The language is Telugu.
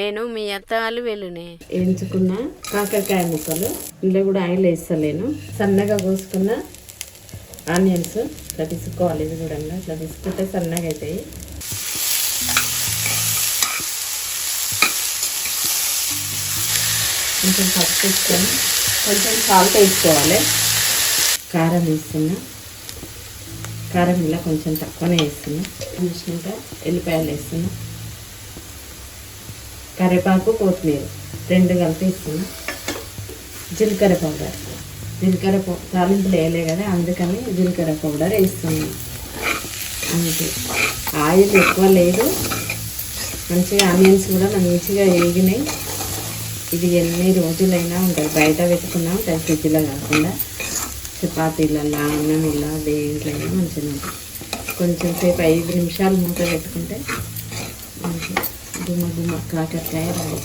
నేను మీ అత్త వాళ్ళు వెళ్ళునే వేయించుకున్న కాకరకాయ ముక్కలు ఇందులో కూడా ఆయిల్ వేస్తలేను. సన్నగా కోసుకున్న ఆనియన్స్ ఇట్లా తీసుకోవాలి. ఇది కూడా ఇట్లా తీసుకుంటే సన్నగా అవుతాయి. కొంచెం పసుపు వేసుకొని కొంచెం సాల్ట్ వేసుకోవాలి. కారం వేస్తున్నా. కారం ఇలా కొంచెం తక్కువనే వేస్తున్నా. వేసినాక ఎల్లిపాయలు వేస్తున్నా. కరివేపాకు కొత్తిమీర 2 కలిపి ఇస్తున్నా. జీలకర్ర పౌడర్ తాలింపులు వేయలే కదా, అందుకని జీలకర్ర పౌడర్ వేస్తున్నాను. అంతే. ఆయిల్ ఎక్కువ లేదు. మంచిగా ఆనియన్స్ కూడా మంచిగా వేగినాయి. ఇది ఎన్ని రోజులైనా ఉంటుంది. బయట పెట్టుకున్నా ఉంటుంది, ఫ్రిడ్జ్లో కాకుండా. చపాతీలలో అన్నం ఇలా దేంట్లో అయినా మంచిగా ఉంటుంది. కొంచెం సేపు 5 నిమిషాలు మూత పెట్టుకుంటే మంచిగా గుమ్మ కాకరకాయ రాదు.